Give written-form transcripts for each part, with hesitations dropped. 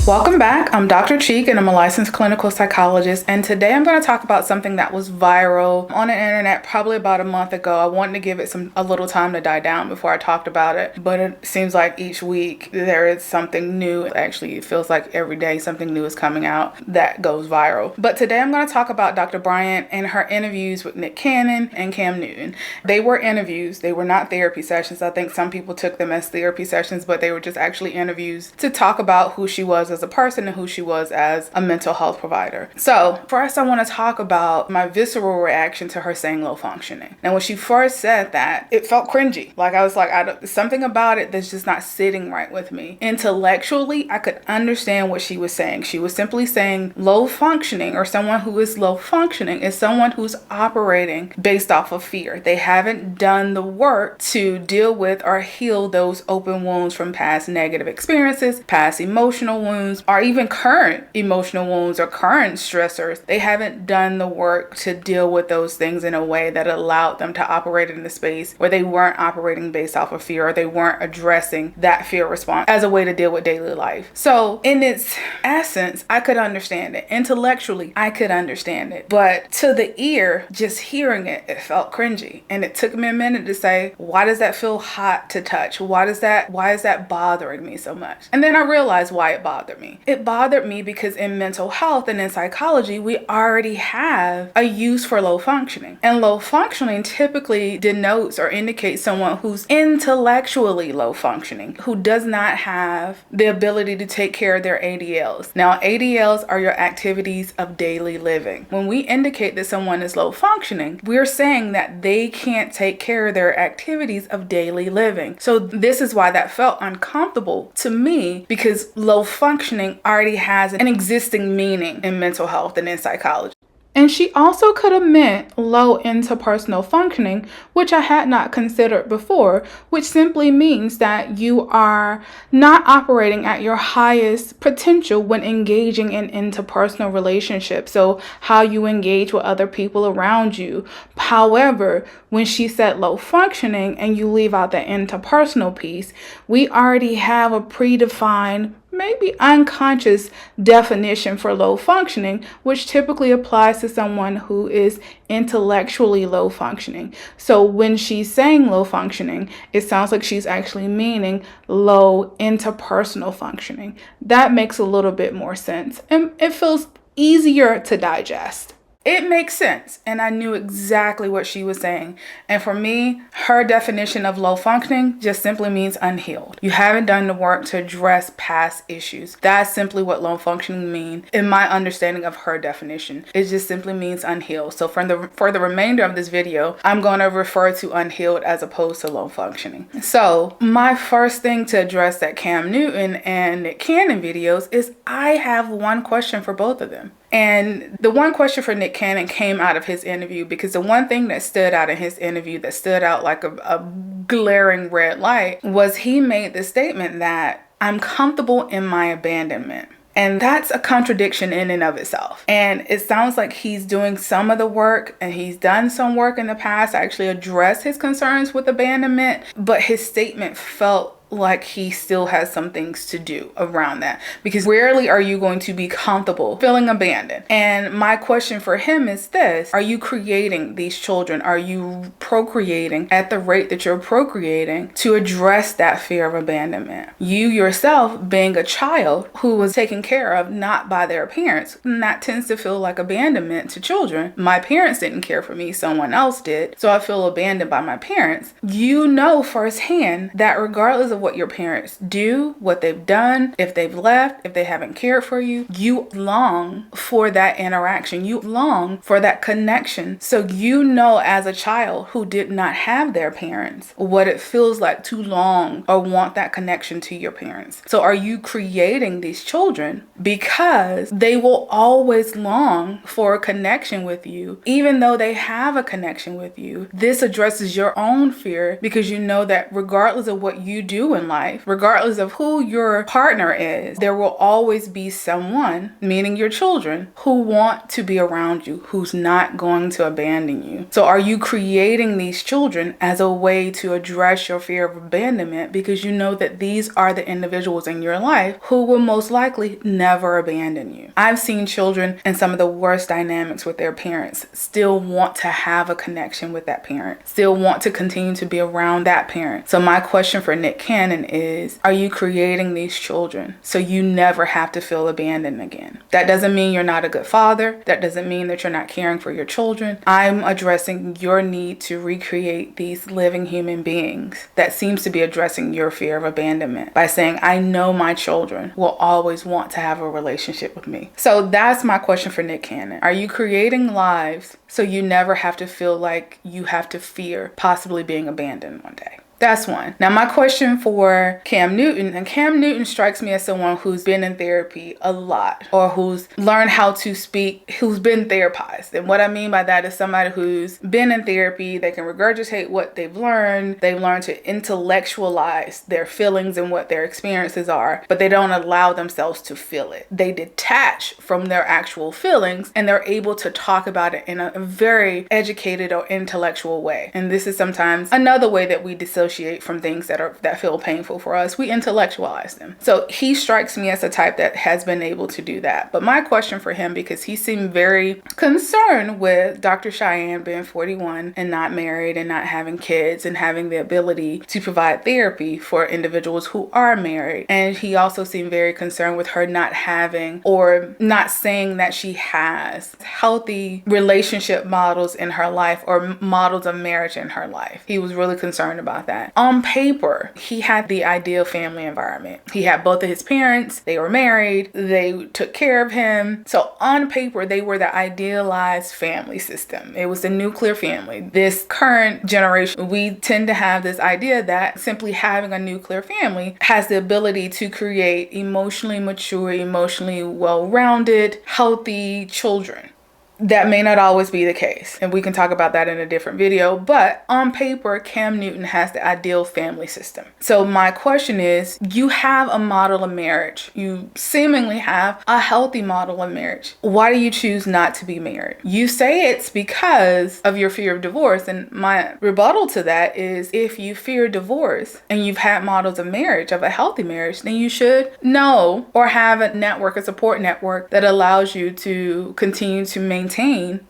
Welcome back. I'm Dr. Cheek and I'm a licensed clinical psychologist, and today I'm going to talk about something that was viral on the internet probably about a month ago. I wanted to give it a little time to die down before I talked about it, but it seems like each week there is something new. Actually, it feels like every day something new is coming out that goes viral. But today I'm going to talk about Dr. Bryant and her interviews with Nick Cannon and Cam Newton. They were interviews. They were not therapy sessions. I think some people took them as therapy sessions, but they were just actually interviews to talk about who she was as a person and who she was as a mental health provider. So first I want to talk about my visceral reaction to her saying low functioning. Now when she first said that, it felt cringy. Like I was like, something about it that's just not sitting right with me. Intellectually, I could understand what she was saying. She was simply saying low functioning, or someone who is low functioning is someone who's operating based off of fear. They haven't done the work to deal with or heal those open wounds from past negative experiences, past emotional wounds, or even current emotional wounds or current stressors. They haven't done the work to deal with those things in a way that allowed them to operate in the space where they weren't operating based off of fear, or they weren't addressing that fear response as a way to deal with daily life. So in its essence, I could understand it. Intellectually, I could understand it. But to the ear, just hearing it, it felt cringy. And it took me a minute to say, why does that feel hot to touch? Why is that bothering me so much? And then I realized why it bothered me. It bothered me because in mental health and in psychology, we already have a use for low functioning. And low functioning typically denotes or indicates someone who's intellectually low functioning, who does not have the ability to take care of their ADLs. Now, ADLs are your activities of daily living. When we indicate that someone is low functioning, we're saying that they can't take care of their activities of daily living. So this is why that felt uncomfortable to me, because low functioning already has an existing meaning in mental health and in psychology. And she also could have meant low interpersonal functioning, which I had not considered before, which simply means that you are not operating at your highest potential when engaging in interpersonal relationships. So how you engage with other people around you. However, when she said low functioning and you leave out the interpersonal piece, we already have a predefined, maybe unconscious definition for low functioning, which typically applies to someone who is intellectually low functioning. So when she's saying low functioning, it sounds like she's actually meaning low interpersonal functioning. That makes a little bit more sense, and it feels easier to digest. It makes sense, and I knew exactly what she was saying. And for me, her definition of low functioning just simply means unhealed. You haven't done the work to address past issues. That's simply what low functioning means in my understanding of her definition. It just simply means unhealed. So for the remainder of this video, I'm going to refer to unhealed as opposed to low functioning. So my first thing to address that Cam Newton and Nick Cannon videos is I have one question for both of them. And the one question for Nick Cannon came out of his interview, because the one thing that stood out in his interview, that stood out like a glaring red light, was he made the statement that I'm comfortable in my abandonment. And that's a contradiction in and of itself. And it sounds like he's doing some of the work, and he's done some work in the past to actually address his concerns with abandonment, but his statement felt like he still has some things to do around that, because rarely are you going to be comfortable feeling abandoned. And my question for him is this: are you creating these children? Are you procreating at the rate that you're procreating to address that fear of abandonment? You yourself being a child who was taken care of not by their parents, and that tends to feel like abandonment to children. My parents didn't care for me, someone else did, so I feel abandoned by my parents. You know firsthand that regardless of what your parents do, what they've done, if they've left, if they haven't cared for you, you long for that interaction. You long for that connection. So you know, as a child who did not have their parents, what it feels like to long or want that connection to your parents. So are you creating these children because they will always long for a connection with you, even though they have a connection with you? This addresses your own fear, because you know that regardless of what you do do in life, regardless of who your partner is, there will always be someone, meaning your children, who want to be around you, who's not going to abandon you. So are you creating these children as a way to address your fear of abandonment, because you know that these are the individuals in your life who will most likely never abandon you? I've seen children in some of the worst dynamics with their parents still want to have a connection with that parent, still want to continue to be around that parent. So my question for Nick Cannon is, are you creating these children so you never have to feel abandoned again? That doesn't mean you're not a good father. That doesn't mean that you're not caring for your children. I'm addressing your need to recreate these living human beings that seems to be addressing your fear of abandonment by saying, I know my children will always want to have a relationship with me. So that's my question for Nick Cannon. Are you creating lives so you never have to feel like you have to fear possibly being abandoned one day? That's one. Now, my question for Cam Newton, and Cam Newton strikes me as someone who's been in therapy a lot, or who's learned how to speak, who's been therapized. And what I mean by that is somebody who's been in therapy, they can regurgitate what they've learned to intellectualize their feelings and what their experiences are, but they don't allow themselves to feel it. They detach from their actual feelings, and they're able to talk about it in a very educated or intellectual way. And this is sometimes another way that we dissociate from things that feel painful for us. We intellectualize them. So he strikes me as a type that has been able to do that. But my question for him, because he seemed very concerned with Dr. Cheyenne being 41 and not married and not having kids and having the ability to provide therapy for individuals who are married. And he also seemed very concerned with her not having, or not saying that she has, healthy relationship models in her life or models of marriage in her life. He was really concerned about that. On paper, he had the ideal family environment. He had both of his parents, they were married, they took care of him. So on paper, they were the idealized family system. It was the nuclear family. This current generation, we tend to have this idea that simply having a nuclear family has the ability to create emotionally mature, emotionally well-rounded, healthy children. That may not always be the case, and we can talk about that in a different video, but on paper, Cam Newton has the ideal family system. So my question is, you have a model of marriage. You seemingly have a healthy model of marriage. Why do you choose not to be married? You say it's because of your fear of divorce, and my rebuttal to that is, if you fear divorce and you've had models of marriage, of a healthy marriage, then you should know or have a network, a support network that allows you to continue to maintain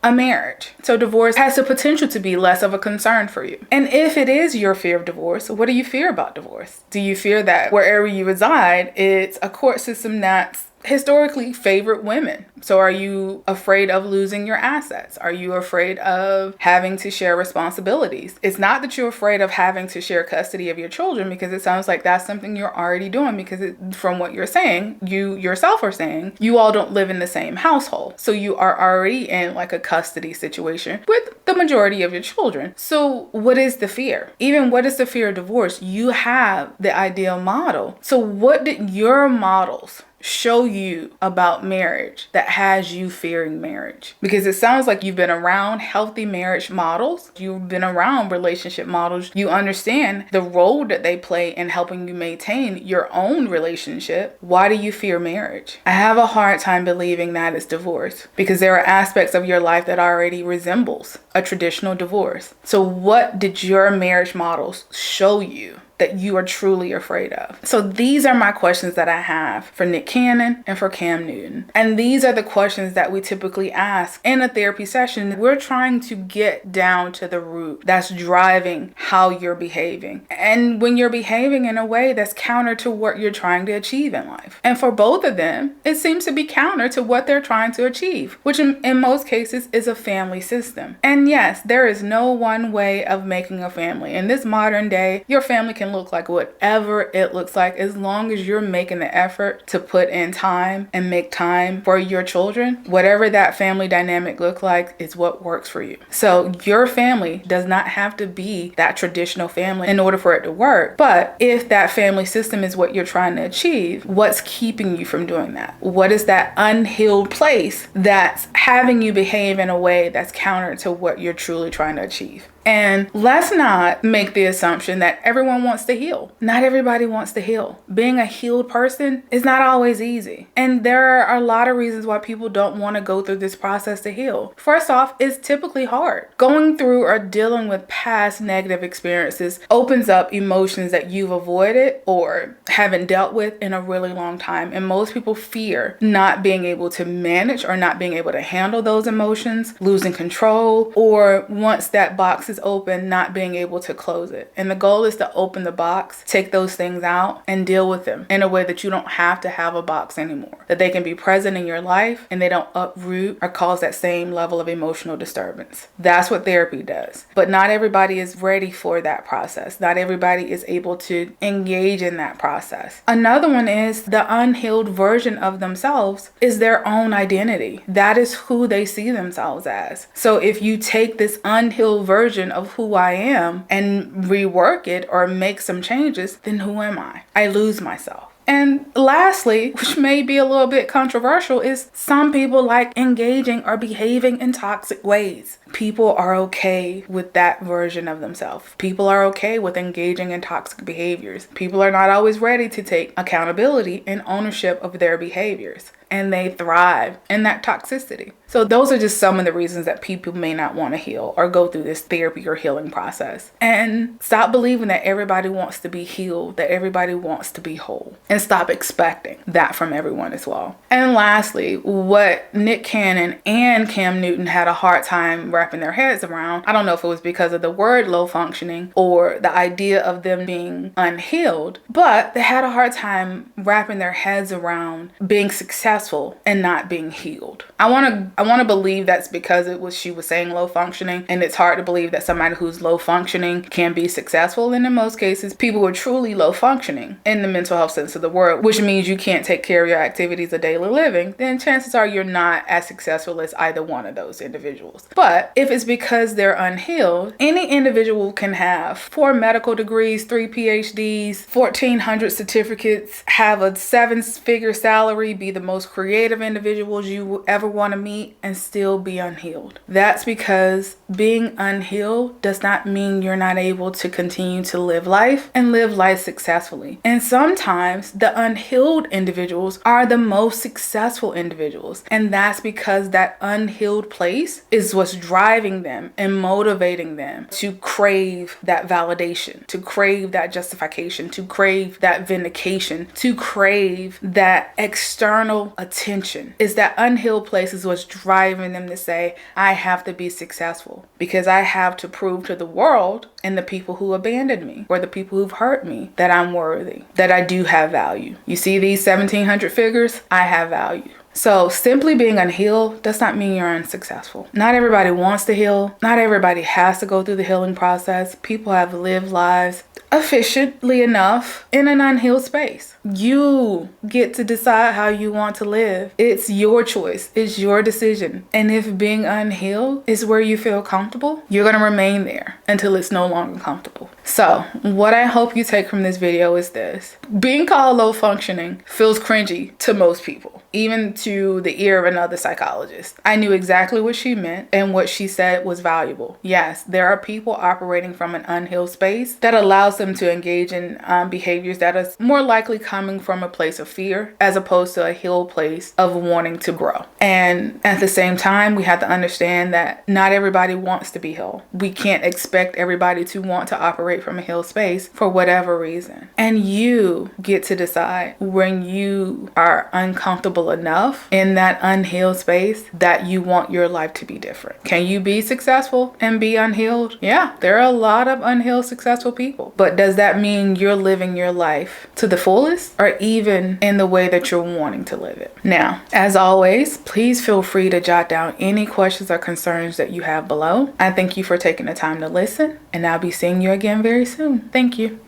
a marriage. So divorce has the potential to be less of a concern for you. And if it is your fear of divorce, what do you fear about divorce? Do you fear that wherever you reside, it's a court system that's historically favored women? So are you afraid of losing your assets? Are you afraid of having to share responsibilities? It's not that you're afraid of having to share custody of your children, because it sounds like that's something you're already doing, because from what you're saying, you yourself are saying, you all don't live in the same household. So you are already in like a custody situation with the majority of your children. So what is the fear? Even what is the fear of divorce? You have the ideal model. So what did your models show you about marriage that has you fearing marriage? Because it sounds like you've been around healthy marriage models. You've been around relationship models. You understand the role that they play in helping you maintain your own relationship. Why do you fear marriage? I have a hard time believing that it's divorce, because there are aspects of your life that already resembles a traditional divorce. So what did your marriage models show you that you are truly afraid of? So these are my questions that I have for Nick Cannon and for Cam Newton. And these are the questions that we typically ask in a therapy session. We're trying to get down to the root that's driving how you're behaving. And when you're behaving in a way that's counter to what you're trying to achieve in life. And for both of them, it seems to be counter to what they're trying to achieve, which in most cases is a family system. And yes, there is no one way of making a family. In this modern day, your family can look like whatever it looks like, as long as you're making the effort to put in time and make time for your children. Whatever that family dynamic looks like is what works for you. So your family does not have to be that traditional family in order for it to work. But if that family system is what you're trying to achieve, what's keeping you from doing that? What is that unhealed place that's having you behave in a way that's counter to what you're truly trying to achieve? And let's not make the assumption that everyone wants to heal. Not everybody wants to heal. Being a healed person is not always easy. And there are a lot of reasons why people don't want to go through this process to heal. First off, it's typically hard. Going through or dealing with past negative experiences opens up emotions that you've avoided or haven't dealt with in a really long time. And most people fear not being able to manage or not being able to handle those emotions, losing control, or once that box is open, not being able to close it. And the goal is to open the box, take those things out, and deal with them in a way that you don't have to have a box anymore. That they can be present in your life and they don't uproot or cause that same level of emotional disturbance. That's what therapy does. But not everybody is ready for that process. Not everybody is able to engage in that process. Another one is the unhealed version of themselves is their own identity. That is who they see themselves as. So if you take this unhealed version of who I am and rework it or make some changes, then who am I? I lose myself. And lastly, which may be a little bit controversial, is some people like engaging or behaving in toxic ways. People are okay with that version of themselves. People are okay with engaging in toxic behaviors. People are not always ready to take accountability and ownership of their behaviors. And they thrive in that toxicity. So those are just some of the reasons that people may not want to heal or go through this therapy or healing process. And stop believing that everybody wants to be healed, that everybody wants to be whole. And stop expecting that from everyone as well. And lastly, what Nick Cannon and Cam Newton had a hard time wrapping their heads around, I don't know if it was because of the word low functioning or the idea of them being unhealed, but they had a hard time wrapping their heads around being successful and not being healed. I want to believe that's because she was saying low functioning, and it's hard to believe that somebody who's low functioning can be successful. And in most cases, people who are truly low functioning in the mental health sense of the word, which means you can't take care of your activities of daily living, then chances are you're not as successful as either one of those individuals. But if it's because they're unhealed, any individual can have 4 medical degrees, 3 PhDs, 1,400 certificates, have a 7-figure salary, be the most creative individuals you will ever want to meet, and still be unhealed. That's because being unhealed does not mean you're not able to continue to live life and live life successfully. And sometimes the unhealed individuals are the most successful individuals. And that's because that unhealed place is what's driving them and motivating them to crave that validation, to crave that justification, to crave that vindication, to crave that external attention. Is that unhealed place is what's driving them to say, I have to be successful because I have to prove to the world and the people who abandoned me or the people who've hurt me that I'm worthy, that I do have value. You see these 1,700 figures? I have value. So simply being unhealed does not mean you're unsuccessful. Not everybody wants to heal. Not everybody has to go through the healing process. People have lived lives efficiently enough in an unhealed space. You get to decide how you want to live. It's your choice. It's your decision. And if being unhealed is where you feel comfortable, you're going to remain there until it's no longer comfortable. So what I hope you take from this video is this. Being called low functioning feels cringy to most people, even to the ear of another psychologist. I knew exactly what she meant, and what she said was valuable. Yes, there are people operating from an unhealed space that allows them to engage in behaviors that is more likely coming from a place of fear as opposed to a healed place of wanting to grow. And at the same time, we have to understand that not everybody wants to be healed. We can't expect everybody to want to operate from a healed space for whatever reason. And you get to decide when you are uncomfortable enough in that unhealed space that you want your life to be different. Can you be successful and be unhealed? Yeah, there are a lot of unhealed successful people. But does that mean you're living your life to the fullest or even in the way that you're wanting to live it? Now, as always, please feel free to jot down any questions or concerns that you have below. I thank you for taking the time to listen, and I'll be seeing you again very soon. Thank you.